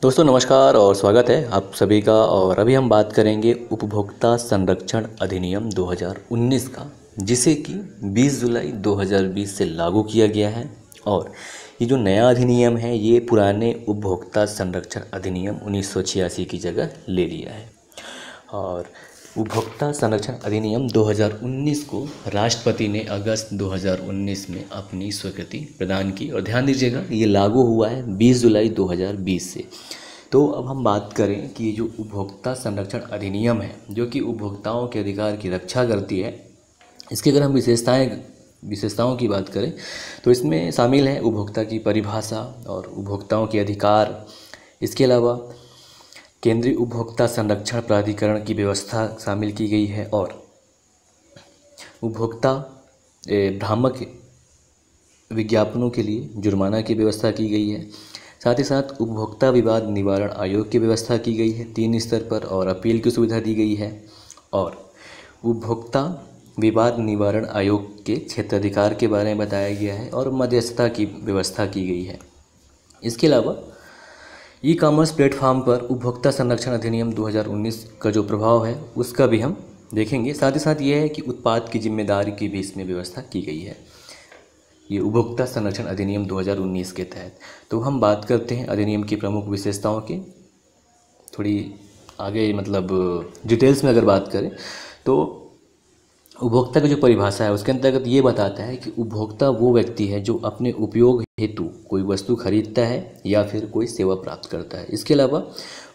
दोस्तों नमस्कार और स्वागत है आप सभी का। और अभी हम बात करेंगे उपभोक्ता संरक्षण अधिनियम 2019 का, जिसे कि 20 जुलाई 2020 से लागू किया गया है। और ये जो नया अधिनियम है ये पुराने उपभोक्ता संरक्षण अधिनियम 1986 की जगह ले लिया है। और उपभोक्ता संरक्षण अधिनियम 2019 को राष्ट्रपति ने अगस्त 2019 में अपनी स्वीकृति प्रदान की। और ध्यान दीजिएगा ये लागू हुआ है 20 जुलाई 2020 से। तो अब हम बात करें कि ये जो उपभोक्ता संरक्षण अधिनियम है जो कि उपभोक्ताओं के अधिकार की रक्षा करती है, इसकी अगर हम विशेषताओं की बात करें तो इसमें शामिल है उपभोक्ता की परिभाषा और उपभोक्ताओं के अधिकार। इसके अलावा केंद्रीय उपभोक्ता संरक्षण प्राधिकरण की व्यवस्था शामिल की गई है और उपभोक्ता भ्रामक विज्ञापनों के लिए जुर्माना की व्यवस्था की गई है। साथ ही साथ उपभोक्ता विवाद निवारण आयोग की व्यवस्था की गई है 3 स्तर पर, और अपील की सुविधा दी गई है। और उपभोक्ता विवाद निवारण आयोग के क्षेत्राधिकार के बारे में बताया गया है और मध्यस्थता की व्यवस्था की गई है। इसके अलावा ई कॉमर्स प्लेटफॉर्म पर उपभोक्ता संरक्षण अधिनियम 2019 का जो प्रभाव है उसका भी हम देखेंगे। साथ ही साथ ये है कि उत्पाद की जिम्मेदारी की भी इसमें व्यवस्था की गई है ये उपभोक्ता संरक्षण अधिनियम 2019 के तहत। तो हम बात करते हैं अधिनियम की प्रमुख विशेषताओं की, थोड़ी आगे डिटेल्स में अगर बात करें तो उपभोक्ता की जो परिभाषा है उसके अंतर्गत ये बताता है कि उपभोक्ता वो व्यक्ति है जो अपने उपयोग हेतु कोई वस्तु खरीदता है या फिर कोई सेवा प्राप्त करता है। इसके अलावा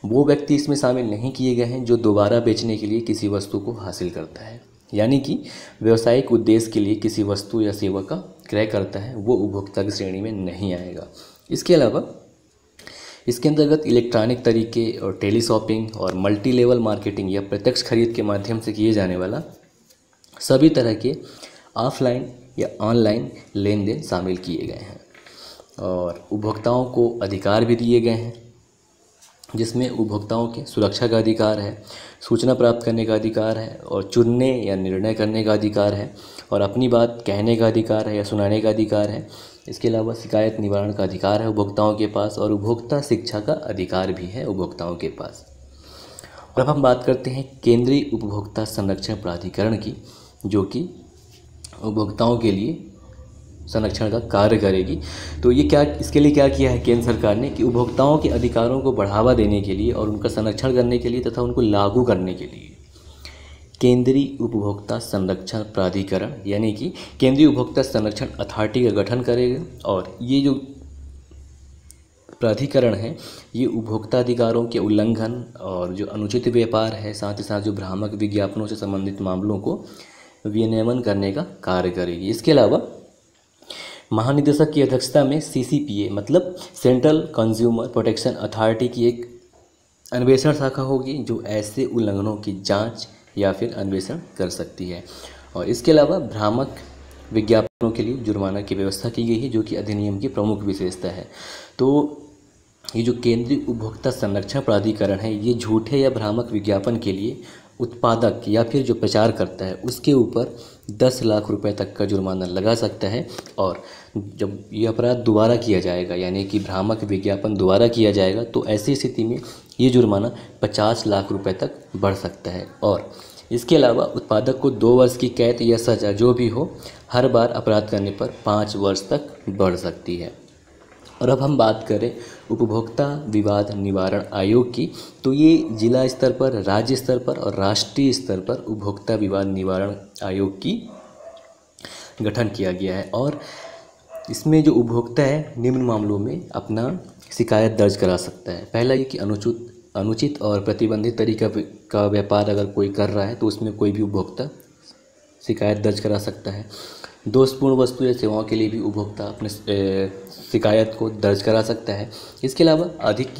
वो व्यक्ति इसमें शामिल नहीं किए गए हैं जो दोबारा बेचने के लिए किसी वस्तु को हासिल करता है, यानी कि व्यावसायिक उद्देश्य के लिए किसी वस्तु या सेवा का क्रय करता है, वो उपभोक्ता की श्रेणी में नहीं आएगा। इसके अलावा इसके अंतर्गत इलेक्ट्रॉनिक तरीके और टेली शॉपिंग और मल्टी लेवल मार्केटिंग या प्रत्यक्ष खरीद के माध्यम से किए जाने वाला सभी तरह के ऑफलाइन या ऑनलाइन लेन देन शामिल किए गए हैं। और उपभोक्ताओं को अधिकार भी दिए गए हैं जिसमें उपभोक्ताओं के सुरक्षा का अधिकार है, सूचना प्राप्त करने का अधिकार है, और चुनने या निर्णय करने का अधिकार है, और अपनी बात कहने का अधिकार है या सुनाने का अधिकार है। इसके अलावा शिकायत निवारण का अधिकार है उपभोक्ताओं के पास, और उपभोक्ता शिक्षा का अधिकार भी है उपभोक्ताओं के पास। और अब हम बात करते हैं केंद्रीय उपभोक्ता संरक्षण प्राधिकरण की, जो कि उपभोक्ताओं के लिए संरक्षण का कार्य करेगी। तो ये इसके लिए क्या किया है केंद्र सरकार ने कि उपभोक्ताओं के अधिकारों को बढ़ावा देने के लिए और उनका संरक्षण करने के लिए तथा उनको लागू करने के लिए केंद्रीय उपभोक्ता संरक्षण प्राधिकरण यानी कि केंद्रीय उपभोक्ता संरक्षण अथॉरिटी का गठन करेगा। और ये जो प्राधिकरण है ये उपभोक्ता अधिकारों के उल्लंघन और जो अनुचित व्यापार है, साथ ही साथ जो भ्रामक विज्ञापनों से संबंधित मामलों को विनियमन करने का कार्य करेगी। इसके अलावा महानिदेशक की अध्यक्षता में CCPA मतलब सेंट्रल कंज्यूमर प्रोटेक्शन अथॉरिटी की एक अन्वेषण शाखा होगी जो ऐसे उल्लंघनों की जांच या फिर अन्वेषण कर सकती है। और इसके अलावा भ्रामक विज्ञापनों के लिए जुर्माना की व्यवस्था की गई है जो कि अधिनियम की प्रमुख विशेषता है। तो ये जो केंद्रीय उपभोक्ता संरक्षण प्राधिकरण है ये झूठे या भ्रामक विज्ञापन के लिए उत्पादक या फिर जो प्रचार करता है उसके ऊपर 10 लाख रुपए तक का जुर्माना लगा सकता है। और जब ये अपराध दोबारा किया जाएगा यानी कि भ्रामक विज्ञापन दोबारा किया जाएगा तो ऐसी स्थिति में ये जुर्माना 50 लाख रुपए तक बढ़ सकता है। और इसके अलावा उत्पादक को 2 वर्ष की कैद या सज़ा जो भी हो हर बार अपराध करने पर 5 वर्ष तक बढ़ सकती है। और अब हम बात करें उपभोक्ता विवाद निवारण आयोग की, तो ये जिला स्तर पर, राज्य स्तर पर और राष्ट्रीय स्तर पर उपभोक्ता विवाद निवारण आयोग की गठन किया गया है। और इसमें जो उपभोक्ता है निम्न मामलों में अपना शिकायत दर्ज करा सकता है। पहला ये कि अनुचित और प्रतिबंधित तरीका का व्यापार अगर कोई कर रहा है तो उसमें कोई भी उपभोक्ता शिकायत दर्ज करा सकता है। दोषपूर्ण वस्तु या सेवाओं के लिए भी उपभोक्ता अपने शिकायत को दर्ज करा सकता है। इसके अलावा अधिक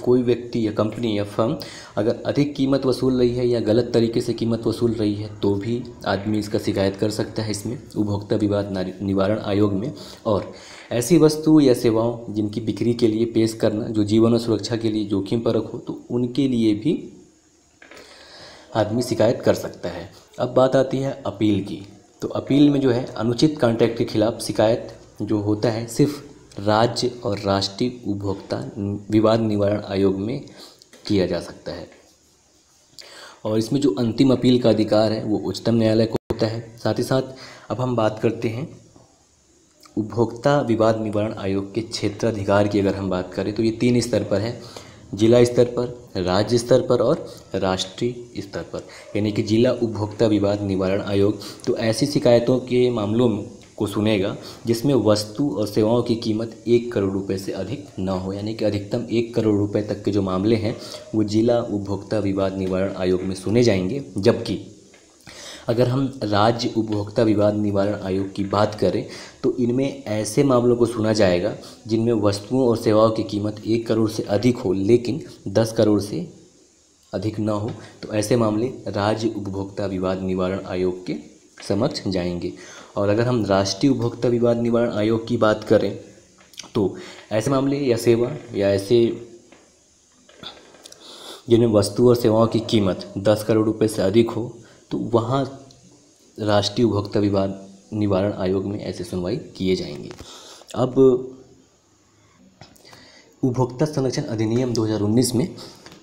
कोई व्यक्ति या कंपनी या फर्म अगर अधिक कीमत वसूल रही है या गलत तरीके से कीमत वसूल रही है तो भी आदमी इसका शिकायत कर सकता है इसमें उपभोक्ता विवाद निवारण आयोग में। और ऐसी वस्तु या सेवाओं जिनकी बिक्री के लिए पेश करना जो जीवन और सुरक्षा के लिए जोखिम परक हो तो उनके लिए भी आदमी शिकायत कर सकता है। अब बात आती है अपील की। तो अपील में जो है अनुचित कॉन्ट्रैक्ट के खिलाफ शिकायत जो होता है सिर्फ राज्य और राष्ट्रीय उपभोक्ता विवाद निवारण आयोग में किया जा सकता है। और इसमें जो अंतिम अपील का अधिकार है वो उच्चतम न्यायालय को होता है। साथ ही साथ अब हम बात करते हैं उपभोक्ता विवाद निवारण आयोग के क्षेत्राधिकार की। अगर हम बात करें तो ये 3 स्तर पर है, जिला स्तर पर, राज्य स्तर पर और राष्ट्रीय स्तर पर। यानी कि जिला उपभोक्ता विवाद निवारण आयोग तो ऐसी शिकायतों के मामलों को सुनेगा जिसमें वस्तु और सेवाओं की कीमत 1 करोड़ रुपए से अधिक न हो। यानी कि अधिकतम 1 करोड़ रुपए तक के जो मामले हैं वो जिला उपभोक्ता विवाद निवारण आयोग में सुने जाएंगे। जबकि अगर हम राज्य उपभोक्ता विवाद निवारण आयोग की बात करें तो इनमें ऐसे मामलों को सुना जाएगा जिनमें वस्तुओं और सेवाओं की कीमत 1 करोड़ से अधिक हो लेकिन 10 करोड़ से अधिक न हो, तो ऐसे मामले राज्य उपभोक्ता विवाद निवारण आयोग के समक्ष जाएंगे। और अगर हम राष्ट्रीय उपभोक्ता विवाद निवारण आयोग की बात करें तो ऐसे मामले या सेवा या ऐसे जिनमें वस्तु और सेवाओं की कीमत 10 करोड़ रुपए से अधिक हो तो वहाँ राष्ट्रीय उपभोक्ता विवाद निवारण आयोग में ऐसे सुनवाई किए जाएंगे। अब उपभोक्ता संरक्षण अधिनियम 2019 में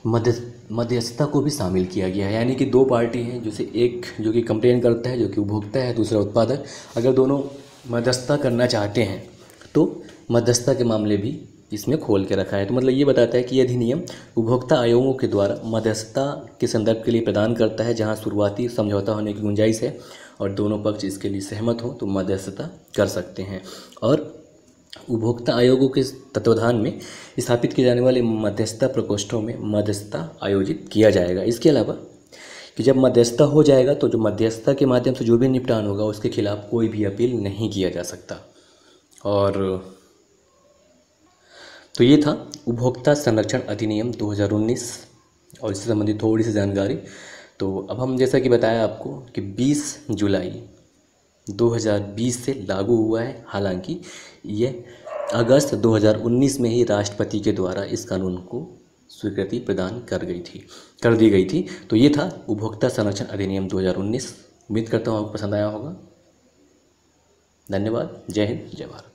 मध्यस्थता को भी शामिल किया गया है। यानी कि 2 पार्टी हैं, जैसे एक जो कि कंप्लेन करता है जो कि उपभोक्ता है, दूसरा उत्पादक। अगर दोनों मध्यस्थता करना चाहते हैं तो मध्यस्थता के मामले भी इसमें खोल के रखा है। तो मतलब ये बताता है कि यह अधिनियम उपभोक्ता आयोगों के द्वारा मध्यस्थता के संदर्भ के लिए प्रदान करता है। जहां शुरुआती समझौता होने की गुंजाइश है और दोनों पक्ष इसके लिए सहमत हो तो मध्यस्थता कर सकते हैं। और उपभोक्ता आयोगों के तत्वाधान में स्थापित किए जाने वाले मध्यस्थता प्रकोष्ठों में मध्यस्थता आयोजित किया जाएगा। इसके अलावा कि जब मध्यस्थता हो जाएगा तो जो मध्यस्थता के माध्यम से जो भी निपटान होगा उसके खिलाफ कोई भी अपील नहीं किया जा सकता। और तो ये था उपभोक्ता संरक्षण अधिनियम 2019 और इससे संबंधित थोड़ी सी जानकारी। तो अब हम जैसा कि बताया आपको कि 20 जुलाई 2020 से लागू हुआ है। हालांकि ये अगस्त 2019 में ही राष्ट्रपति के द्वारा इस कानून को स्वीकृति प्रदान कर दी गई थी। तो ये था उपभोक्ता संरक्षण अधिनियम 2019। उम्मीद करता हूँ आपको पसंद आया होगा। धन्यवाद। जय हिंद, जय भारत।